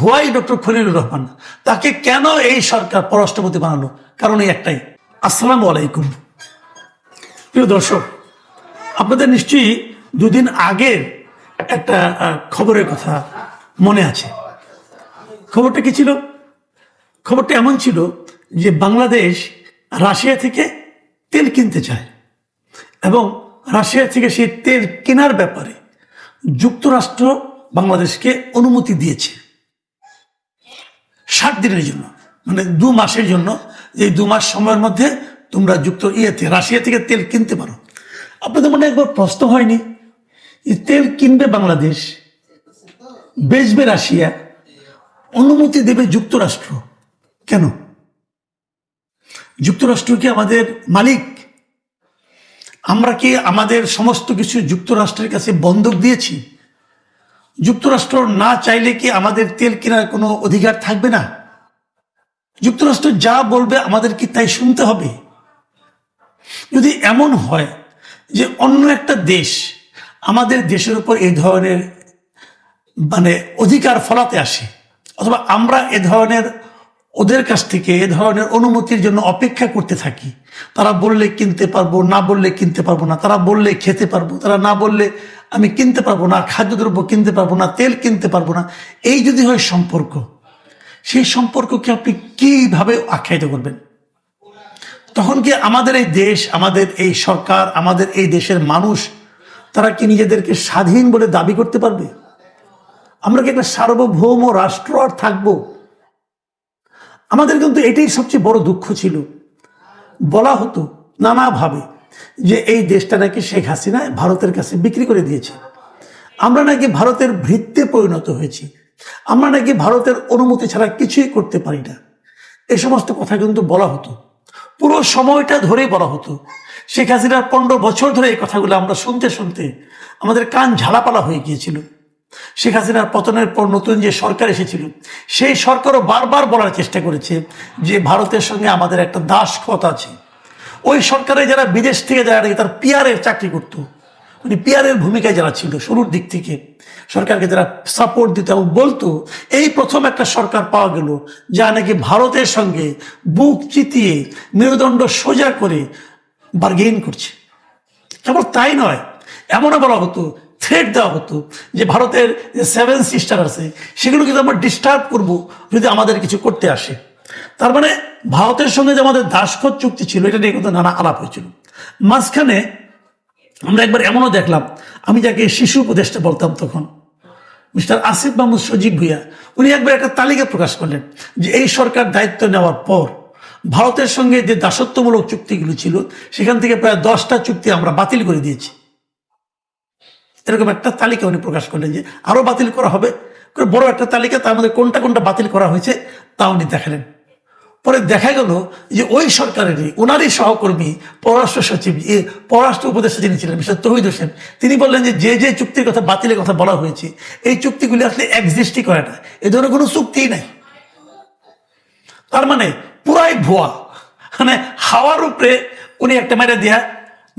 Why doctor Khalilur Rahman, তাকে কেন এই সরকার পররাষ্ট্রমন্ত্রী বানালো? কারণ এই একটাই। আসসালামু আলাইকুম প্রিয় দর্শক, আপনাদের নিশ্চয়ই দুদিন আগের একটা খবরের কথা মনে আছে। খবরটা কি ছিল? খবরটা এমন ছিল যে বাংলাদেশ রাশিয়া থেকে তেল কিনতে চায় এবং রাশিয়া থেকে সেই তেল কেনার ব্যাপারে যুক্তরাষ্ট্র বাংলাদেশকে অনুমতি দিয়েছে 60 দিনের জন্য, মানে 2 মাসের জন্য। এই 2 মাস সময়ের মধ্যে তোমরা রাশিয়া থেকে তেল কিনতে পারো। আপনাদের মনে একবার প্রশ্ন হয়নি, তেল কিনবে বাংলাদেশ, বেচবে রাশিয়া, অনুমতি দেবে যুক্তরাষ্ট্র? কেন? যুক্তরাষ্ট্র কি আমাদের মালিক? আমরা কি আমাদের সমস্ত কিছু যুক্তরাষ্ট্রের কাছে বন্ধক দিয়েছি? যুক্তরাষ্ট্র না চাইলে কি আমাদের তেল কেনার কোনো অধিকার থাকবে না? যুক্তরাষ্ট্র যা বলবে আমাদের কি তাই শুনতে হবে? যদি এমন হয় যে অন্য একটা দেশ আমাদের দেশের উপর এই ধরনের অধিকার ফলাতে আসে, অথবা আমরা ওদের কাছ থেকে এ ধরনের অনুমতির জন্য অপেক্ষা করতে থাকি, তারা বললে কিনতে পারবো, না বললে কিনতে পারবো না, তারা বললে খেতে পারবো, তারা না বললে আমি কিনতে পারবো না, খাদ্যদ্রব্য কিনতে পারবো না, তেল কিনতে পারবো না, এই যদি হয় সম্পর্ক, সেই সম্পর্ককে আপনি কিভাবে আখ্যায়িত করবেন? তখন কি আমাদের এই দেশ, আমাদের এই সরকার, আমাদের এই দেশের মানুষ, তারা কি নিজেদেরকে স্বাধীন বলে দাবি করতে পারবে? আমরা কি একটা সার্বভৌম রাষ্ট্র আর থাকবো? আমাদের কিন্তু এটাই সবচেয়ে বড় দুঃখ ছিল। বলা হতো নানাভাবে যে এই দেশটা নাকি শেখ হাসিনা ভারতের কাছে বিক্রি করে দিয়েছে, আমরা নাকি ভারতের ভৃত্যে পরিণত হয়েছি, আমরা নাকি ভারতের অনুমতি ছাড়া কিছুই করতে পারি না। এই সমস্ত কথা কিন্তু বলা হতো, পুরো সময়টা ধরেই বলা হতো। শেখ হাসিনার 15 বছর ধরে এই কথাগুলো আমরা শুনতে শুনতে আমাদের কান ঝালাপালা হয়ে গিয়েছিল। শেখ হাসিনার পতনের পর নতুন যে সরকার এসেছিল, সেই সরকারও বারবার বলার চেষ্টা করেছে যে ভারতের সঙ্গে আমাদের একটা দাসখত আছে। ওই সরকারে যারা বিদেশ থেকে যারা তার পিআরের চাকরি করতো, মানে পিআরের ভূমিকায় যারা ছিল শুরুর দিক থেকে, সরকারকে যারা সাপোর্ট দিত এবং বলতো, এই প্রথম একটা সরকার পাওয়া গেল যা নাকি ভারতের সঙ্গে বুক চিতিয়ে মেরুদণ্ড সোজা করে বার্গেইন করছে। কেবল তাই নয়, এমনও বলা হতো, থ্রেট দেওয়া হতো যে ভারতের যে 7 সিস্টার আছে সেগুলো কিন্তু আমরা ডিস্টার্ব করব যদি আমাদের কিছু করতে আসে। তার মানে ভারতের সঙ্গে যে আমাদের দাসখত চুক্তি ছিল, এটা নিয়ে কিন্তু নানা আলাপ হয়েছিল। মাঝখানে আমরা একবার এমনও দেখলাম, আমি যাকে শিশু উপদেষ্টা বলতাম তখন, মিস্টার আসিফ মাহমুদ সজীব ভুইয়া, উনি একবার একটা তালিকা প্রকাশ করলেন যে এই সরকার দায়িত্ব নেওয়ার পর ভারতের সঙ্গে যে দাসত্বমূলক চুক্তিগুলো ছিল সেখান থেকে প্রায় 10টা চুক্তি আমরা বাতিল করে দিয়েছি। এরকম একটা তালিকা উনি প্রকাশ করলেন যে আরো বাতিল করা হবে, বড় একটা তালিকা, তার মধ্যে কোনটা কোনটা বাতিল করা হয়েছে তা উনি দেখালেন। পরে দেখা গেল যে ওই সরকারেরই ওনারই সহকর্মী পররাষ্ট্র সচিব, পররাষ্ট্র উপদেষ্টা যিনি ছিলেন মিস্টার তৌহিদ হোসেন, তিনি বললেন যে যে চুক্তির কথা বাতিলের কথা বলা হয়েছে এই চুক্তিগুলি আসলে এক্সিস্টই করে না, এ ধরনের কোনো চুক্তিই নাই। তার মানে পুরাই ভুয়া, মানে হাওয়ার উপরে উনি একটা মেরে দেয়া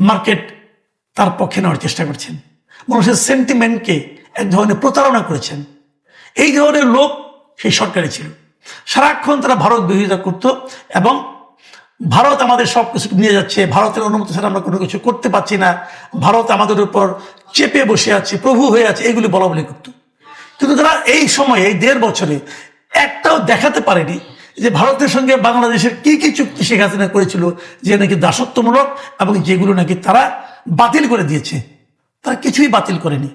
মার্কেট তার পক্ষে নেওয়ার চেষ্টা করছেন, মানুষের সেন্টিমেন্টকে এক ধরনের প্রতারণা করেছেন। এই ধরনের লোক সেই সরকারে ছিল। সারাক্ষণ তারা ভারত বিরোধিতা করত এবং ভারত আমাদের সব কিছু নিয়ে যাচ্ছে, ভারতের অনুমতি ছাড়া আমরা কোনো কিছু করতে পারছি না, ভারত আমাদের উপর চেপে বসে আছে, প্রভু হয়ে আছে, এইগুলি বলা বলি করত। কিন্তু তারা এই সময়ে, এই 1.5 বছরে একটাও দেখাতে পারেনি যে ভারতের সঙ্গে বাংলাদেশের কি কি চুক্তি শেখ হাসিনা করেছিল যে নাকি দাসত্বমূলক এবং যেগুলো নাকি তারা বাতিল করে দিয়েছে। তারা কিছুই বাতিল করেনি।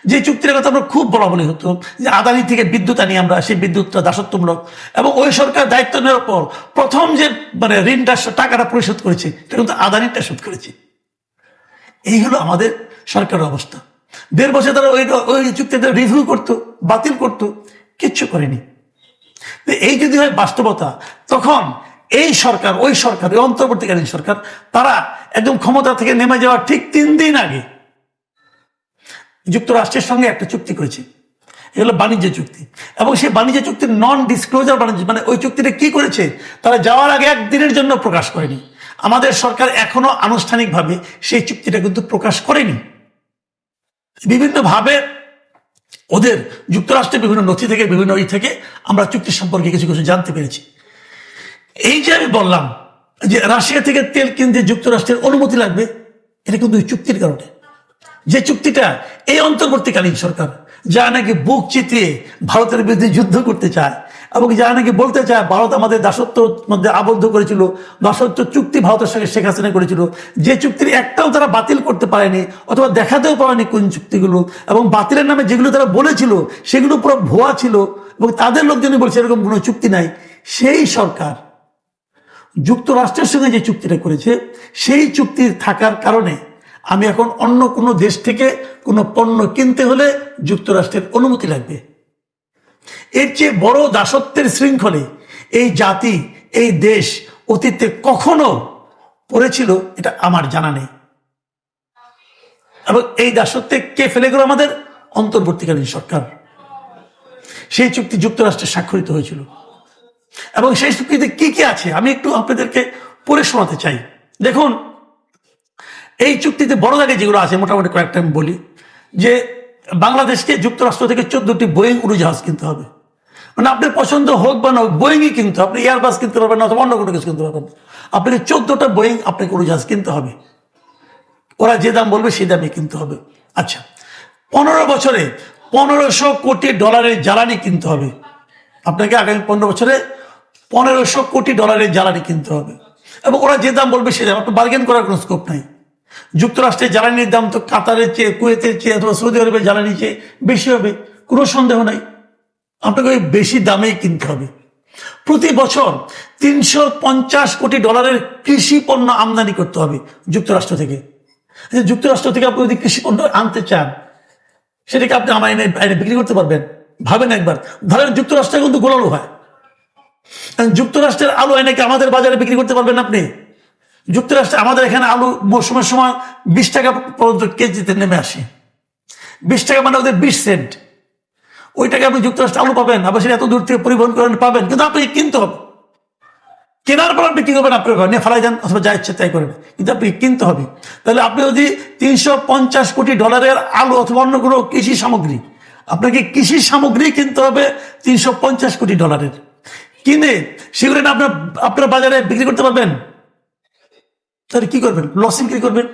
যে চুক্তির কথা আমরা খুব বলা বলি হতো যে আদানি থেকে বিদ্যুৎ আনি আমরা, সেই বিদ্যুৎটা দাসত্বমূলক, এবং ওই সরকার দায়িত্ব নেওয়ার পর প্রথম যে ঋণটা টাকাটা পরিশোধ করেছে এটা কিন্তু আদানিটা শোধ করেছে। এই হলো আমাদের সরকারের অবস্থা। 1.5 বছর তারা ওই চুক্তিতে রিভিউ করতো, বাতিল করতো, কিচ্ছু করেনি। এই যদি হয় বাস্তবতা, তখন এই সরকার, ওই সরকার, ওই অন্তর্বর্তীকালীন সরকার, তারা একদম ক্ষমতা থেকে নেমে যাওয়ার ঠিক 3 দিন আগে যুক্তরাষ্ট্রের সঙ্গে একটা চুক্তি করেছে, এগুলো বাণিজ্য চুক্তি, এবং সেই বাণিজ্য চুক্তির নন ডিসক্লোজার বাণিজ্য, মানে ওই চুক্তিটা কি করেছে তারা যাওয়ার আগে 1 দিনের জন্য প্রকাশ করেনি। আমাদের সরকার এখনো আনুষ্ঠানিকভাবে সেই চুক্তিটা কিন্তু প্রকাশ করেনি। বিভিন্নভাবে ওদের যুক্তরাষ্ট্রের বিভিন্ন নথি থেকে বিভিন্ন থেকে আমরা চুক্তি সম্পর্কে কিছু কিছু জানতে পেরেছি। এই যে আমি বললাম যে রাশিয়া থেকে তেল কিনতে যুক্তরাষ্ট্রের অনুমতি লাগবে, এটা কিন্তু ওই চুক্তির কারণে। যে চুক্তিটা এই অন্তর্বর্তীকালীন সরকার যা নাকি বুক চিতিয়ে ভারতের বিরুদ্ধে যুদ্ধ করতে চায় এবং যা নাকি বলতে চায় ভারত আমাদের দাসত্বর মধ্যে আবদ্ধ করেছিল, দাসত্ব চুক্তি ভারতের সঙ্গে শেখ হাসিনা করেছিল, যে চুক্তির একটাও তারা বাতিল করতে পারেনি অথবা দেখাতেও পারেনি কোন চুক্তিগুলো, এবং বাতিলের নামে যেগুলো তারা বলেছিল সেগুলো পুরো ভুয়া ছিল এবং তাদের লোকজনই বলছে এরকম কোনো চুক্তি নাই। সেই সরকার যুক্তরাষ্ট্রের সঙ্গে যে চুক্তিটা করেছে সেই চুক্তির থাকার কারণে আমি এখন অন্য কোনো দেশ থেকে কোনো পণ্য কিনতে হলে যুক্তরাষ্ট্রের অনুমতি লাগবে। এর চেয়ে বড় দাসত্বের শৃঙ্খলে এই জাতি, এই দেশ অতীতে কখনো পড়েছিল এটা আমার জানা নেই। এবং এই দাসত্বে কে ফেলে গেল? আমাদের অন্তর্বর্তীকালীন সরকার। সেই চুক্তি যুক্তরাষ্ট্রে স্বাক্ষরিত হয়েছিল এবং সেই চুক্তিতে কি কি আছে আমি একটু আপনাদেরকে পড়ে শোনাতে চাই। দেখুন, এই চুক্তিতে বড় দাগে যেগুলো আছে মোটামুটি কয়েকটা আমি বলি। যে বাংলাদেশকে যুক্তরাষ্ট্র থেকে 14টি বোয়িং উড়োজাহাজ কিনতে হবে। মানে আপনার পছন্দ হোক বা না হোক, বোয়িংই কিনতে হবে। আপনি এয়ারবাস কিনতে পারবেন না অথবা অন্য কোনো কিছু কিনতে পারবেন, আপনাকে 14টা বোয়িং আপনাকে উড়োজাহাজ কিনতে হবে। ওরা যে দাম বলবে সেই দামে কিনতে হবে। আচ্ছা, 15 বছরে $1500 কোটি জ্বালানি কিনতে হবে। আপনাকে আগামী 15 বছরে $1500 কোটি জ্বালানি কিনতে হবে এবং ওরা যে দাম বলবে সে দাম, আপনার বার্গেন করার কোনো স্কোপ নাই। যুক্তরাষ্ট্রের জ্বালানির দাম তো কাতারের চেয়ে, কুয়েতের চেয়ে অথবা সৌদি আরবের জ্বালানির চেয়ে বেশি হবে, কোনো সন্দেহ নাই। আপনাকে ওই বেশি দামেই কিনতে হবে। প্রতি বছর $350 কোটি কৃষি পণ্য আমদানি করতে হবে যুক্তরাষ্ট্র থেকে। যুক্তরাষ্ট্র থেকে আপনি যদি কৃষি পণ্য আনতে চান সেটাকে আপনি আমার বাইরে বিক্রি করতে পারবেন? ভাবেন একবার। ধরেন যুক্তরাষ্ট্রে কিন্তু গোলালু হয়, যুক্তরাষ্ট্রের আলু এনেকে আমাদের বাজারে বিক্রি করতে পারবেন আপনি? যুক্তরাষ্ট্রে আমাদের এখানে আলু মৌসুমের সময় 20 টাকা পর্যন্ত কেজিতে নেমে আসে। 20 টাকা মানে ওদের 20 সেন্ট। ওই টাকা আপনি যুক্তরাষ্ট্রে আলু পাবেন, আবার সেটা এত দূর থেকে পরিবহন করেন পাবেন, কিন্তু আপনি কিনতে হবে। কেনার পর আপনি কি করবেন? আপনার ঘর নিয়ে ফেলাই যান অথবা যা ইচ্ছে তাই করেন, কিন্তু আপনি কিনতে হবে। তাহলে আপনি যদি $350 কোটি আলু অথবা অন্য কোনো কৃষি সামগ্রী, আপনাকে কৃষি সামগ্রী কিনতে হবে $350 কোটি কিনে সেগুলো না আপনার বাজারে বিক্রি করতে পারবেন? তাহলে কি করবেন? লস বিক্রি করবেন,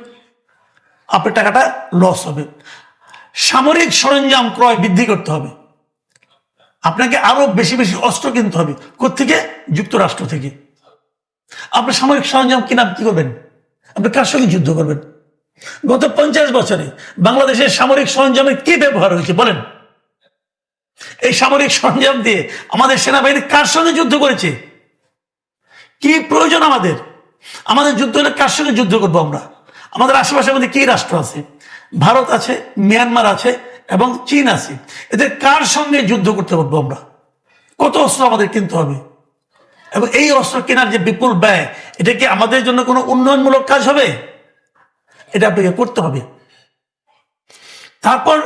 আপনার টাকাটা লস হবে। সামরিক সরঞ্জাম ক্রয় বৃদ্ধি করতে হবে, আপনাকে আরো বেশি বেশি অস্ত্র কিনতে হবে। কোত্থেকে? যুক্তরাষ্ট্র থেকে। আপনি সামরিক সরঞ্জাম কিনা কি করবেন? আপনি কার সঙ্গে যুদ্ধ করবেন? গত 50 বছরে বাংলাদেশের সামরিক সরঞ্জামের কি ব্যবহার হয়েছে বলেন? এই সামরিক সরঞ্জাম দিয়ে আমাদের সেনাবাহিনী কার সঙ্গে যুদ্ধ করেছে? কি প্রয়োজন আমাদের? আমাদের যুদ্ধ হলে কার সঙ্গে যুদ্ধ করবো আমরা? আমাদের আশেপাশে মধ্যে কি রাষ্ট্র আছে? ভারত আছে, মিয়ানমার আছে এবং চীন আছে। এদের কার সঙ্গে যুদ্ধ করতে পারবো আমরা? কত অস্ত্র আমাদের কিনতে হবে এবং এই অস্ত্র কেনার যে বিপুল ব্যয়, এটা কি আমাদের জন্য কোনো উন্নয়নমূলক কাজ হবে? এটা আপনাকে করতে হবে। তারপর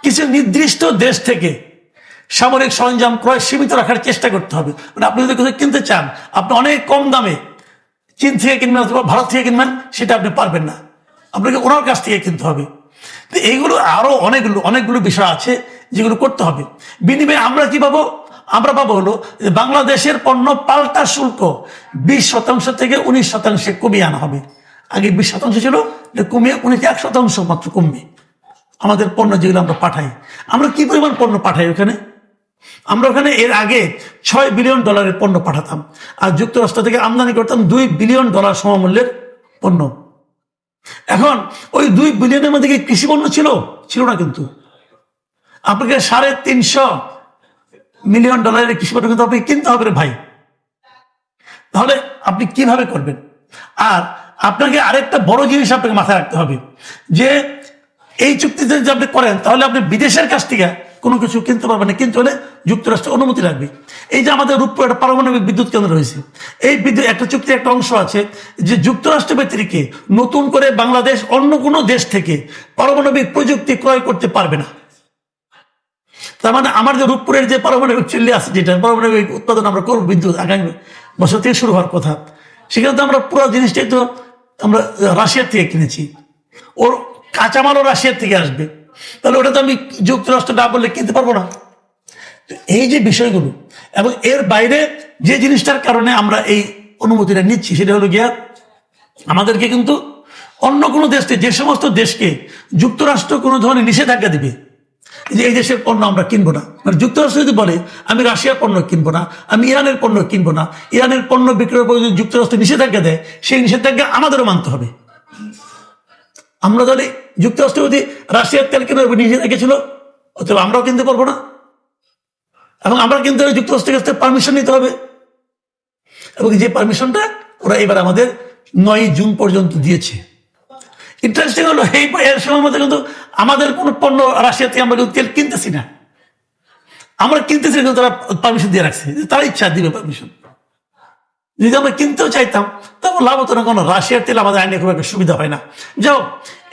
কিছু নির্দিষ্ট দেশ থেকে সামরিক সরঞ্জাম ক্রয় সীমিত রাখার চেষ্টা করতে হবে। মানে আপনি যদি কিছু কিনতে চান, আপনি অনেক কম দামে চীন থেকে কিনবেন অথবা ভারত থেকে কিনবেন, সেটা আপনি পারবেন না, আপনাকে ওনার কাছ থেকে কিনতে হবে। এইগুলো আরো অনেকগুলো বিষয় আছে যেগুলো করতে হবে। বিনিময়ে আমরা কি পাবো? আমরা পাবো হলো বাংলাদেশের পণ্য পাল্টা শুল্ক 20% থেকে 19% কমিয়ে আনা হবে। আগে 20% ছিল, কমিয়ে 1% মাত্র কমবে। আমাদের পণ্য যেগুলো আমরা পাঠাই, আমরা কি পরিমাণ পণ্য পাঠাই ওখানে? আমরা ওখানে এর আগে $6 বিলিয়ন পণ্য পাঠাতাম, আর যুক্তরাষ্ট্র থেকে আমদানি করতাম $2 বিলিয়ন সমমূল্যের পণ্য। এখন ওই 2 বিলিয়নের মধ্যে কি কৃষি পণ্য ছিল না, কিন্তু আপনাকে $350 মিলিয়ন কৃষি পণ্য কিন্তু আপনাকে কিনতে হবে রে ভাই। তাহলে আপনি কিভাবে করবেন? আর আপনাকে আরেকটা বড় জিনিস আপনাকে মাথায় রাখতে হবে যে এই চুক্তিতে যদি আপনি করেন তাহলে আপনি বিদেশের কাছ থেকে কোনো কিছু কিনতে পারবেন না, কিনতে হলে যুক্তরাষ্ট্রের অনুমতি লাগবে। এই যে আমাদের রূপপুর একটা পারমাণবিক বিদ্যুৎ কেন্দ্র রয়েছে, এই বিদ্যুৎ একটা চুক্তির একটা অংশ আছে যে যুক্তরাষ্ট্র ব্যতিরেকে নতুন করে বাংলাদেশ অন্য কোনো দেশ থেকে পারমাণবিক প্রযুক্তি ক্রয় করতে পারবে না। তার মানে আমার যে রূপপুরের যে পারমাণবিক চুল্লি আছে, যেটা পারমাণবিক উৎপাদন আমরা করবো, বিদ্যুৎ আগামী বছর থেকে শুরু হওয়ার কথা, সেখানে তো আমরা পুরো জিনিসটাই তো আমরা রাশিয়ার থেকে কিনেছি, ওর কাঁচামালও রাশিয়ার থেকে আসবে। তাহলে ওটা তো আমি যুক্তরাষ্ট্র না বললে কিনতে পারবো না। তো এই যে বিষয়গুলো, এবং এর বাইরে যে জিনিসটার কারণে আমরা এই অনুমতিটা নিচ্ছি সেটা হলো গিয়া, আমাদেরকে কিন্তু অন্য কোনো দেশকে, যে সমস্ত দেশকে যুক্তরাষ্ট্র কোনো ধরনের নিষেধাজ্ঞা দিবে যে এই দেশের পণ্য আমরা কিনবো না, মানে যুক্তরাষ্ট্র যদি বলে আমি রাশিয়ার পণ্য কিনবো না, আমি ইরানের পণ্য কিনবো না, ইরানের পণ্য বিক্রয়ের উপর যদি যুক্তরাষ্ট্র নিষেধাজ্ঞা দেয়, সেই নিষেধাজ্ঞা আমাদেরও মানতে হবে। আমরা যদি যুক্তরাষ্ট্র যদি রাশিয়ার তেল কেনার উপর নিষেধাজ্ঞা ছিল, অথবা আমরাও কিনতে পারবো না, এবং আমরা কিন্তু যুক্তরাষ্ট্রের কাছ থেকে পারমিশন নিতে হবে, এবং যে পারমিশনটা ওরা এবার আমাদের 9 জুন পর্যন্ত দিয়েছে। ইন্টারেস্টিং হলো এই এর সময় মধ্যে কিন্তু আমাদের কোনো পণ্য রাশিয়া থেকে আমরা কিন্তু তেল কিনতেছি না, আমরা কিনতেছি কিন্তু তারা পারমিশন দিয়ে রাখছে, তারা ইচ্ছা দিবে পারমিশন। যদি আমরা কিনতেও চাইতাম তখন লাভ হতো না, কোনো রাশিয়ার তেল আমাদের আইনে খুব একটা সুবিধা হয় না। যাও,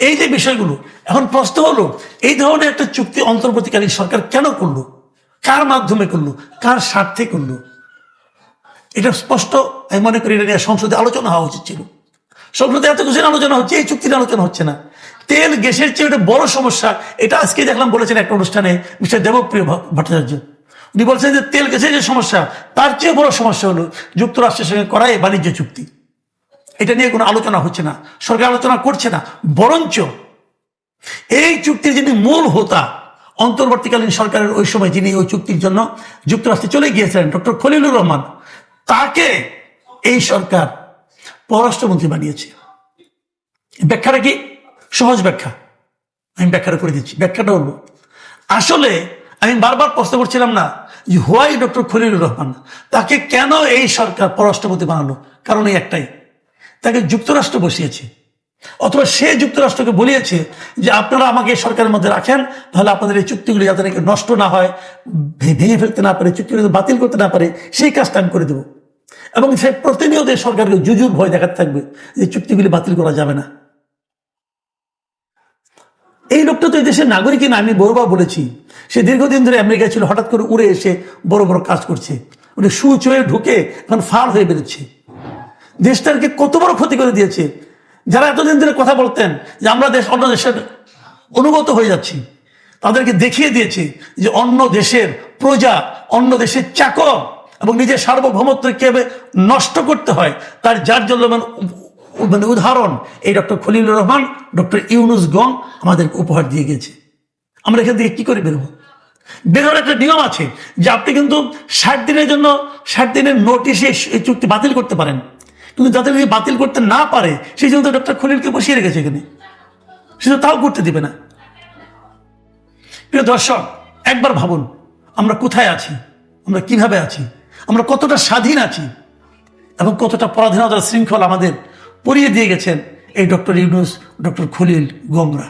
এই যে বিষয়গুলো, এখন প্রশ্ন হলো এই ধরনের একটা চুক্তি অন্তর্বর্তীকালীন সরকার কেন করলো, কার মাধ্যমে করলো, কার স্বার্থে করলো? এটা স্পষ্ট আমি মনে করি এটা নিয়ে সংসদে আলোচনা হওয়া উচিত ছিল। সংসদে এত কিছু আলোচনা হচ্ছে, এই চুক্তির আলোচনা হচ্ছে না। তেল গ্যাসের চেয়ে একটা বড় সমস্যা, এটা আজকে দেখলাম বলেছেন একটা অনুষ্ঠানে মিস্টার দেবপ্রিয় ভট্টাচার্য। উনি বলছেন যে তেল গ্যাসের যে সমস্যা, তার চেয়ে বড় সমস্যা হলো যুক্তরাষ্ট্রের সঙ্গে করা এই বাণিজ্য চুক্তি। এটা নিয়ে কোনো আলোচনা হচ্ছে না, সরকার আলোচনা করছে না, বরঞ্চ এই চুক্তির যিনি মূল হোতা, অন্তর্বর্তীকালীন সরকারের ওই সময় যিনি ওই চুক্তির জন্য যুক্তরাষ্ট্রে চলে গিয়েছিলেন, ডক্টর খলিলুর রহমান, তাকে এই সরকার পররাষ্ট্রমন্ত্রী বানিয়েছে। ব্যাখ্যাটা কি? সহজ ব্যাখ্যা, আমি ব্যাখ্যাটা করে দিচ্ছি। ব্যাখ্যাটা হলো, আসলে আমি বারবার প্রশ্ন করছিলাম না যে হোয়াই ডক্টর খলিলুর রহমান, তাকে কেন এই সরকার পররাষ্ট্রমন্ত্রী বানালো? কারণ এই একটাই, তাকে যুক্তরাষ্ট্র বসিয়েছে, অথবা সে যুক্তরাষ্ট্রকে বলিয়েছে যে আপনারা আমাকে সরকারের মধ্যে রাখেন, তাহলে আপনাদের এই চুক্তিগুলি যাতে নাকি নষ্ট না হয়, ভেঙে ফেলতে না পারে, চুক্তিগুলি বাতিল করতে না পারে, সেই কাজটা আমি করে দেবো। এবং সে প্রতিনিয়ত সরকারকে জুজুর ভয় দেখাতে থাকবে যে চুক্তিগুলি বাতিল করা যাবে না। এই লোকটা তো এই দেশের নাগরিক না, আমি বহুবার বলেছি। সে দীর্ঘদিন ধরে আমেরিকায় ছিল, হঠাৎ করে উড়ে এসে বড় বড় কাজ করছে, উনি সুচ হয়ে ঢুকে এখন ফাল হয়ে বেরোচ্ছে। দেশটাকে কত বড় ক্ষতি করে দিয়েছে। যারা এতদিন ধরে কথা বলতেন যে আমরা অন্য দেশের অনুগত হয়ে যাচ্ছি, তাদেরকে দেখিয়ে দিয়েছে যে অন্য দেশের প্রজা, অন্য দেশের চাকর এবং নিজের সার্বভৌমত্ব কিভাবে নষ্ট করতে হয়, তার যার জন্য মানে উদাহরণ এই ডক্টর খলিলুর রহমান, ডক্টর ইউনুস গং আমাদেরকে উপহার দিয়ে গেছে। আমরা এখান থেকে কি করে বেরোবো? বেরোর একটা নিয়ম আছে যে আপনি কিন্তু 60 দিনের জন্য 60 দিনের নোটিশে এই চুক্তি বাতিল করতে পারেন, কিন্তু যাদের যদি বাতিল করতে না পারে সেই জন্য ডক্টর খলিলকে বসিয়ে রেখেছে এখানে, সেটা তাও করতে দিবে না। প্রিয় দর্শক, একবার ভাবুন আমরা কোথায় আছি, আমরা কিভাবে আছি, আমরা কতটা স্বাধীন আছি এবং কতটা পরাধীনতার শৃঙ্খল আমাদের পরিয়ে দিয়ে গেছেন এই ডক্টর ইউনুস, ডক্টর খলিল গংরা।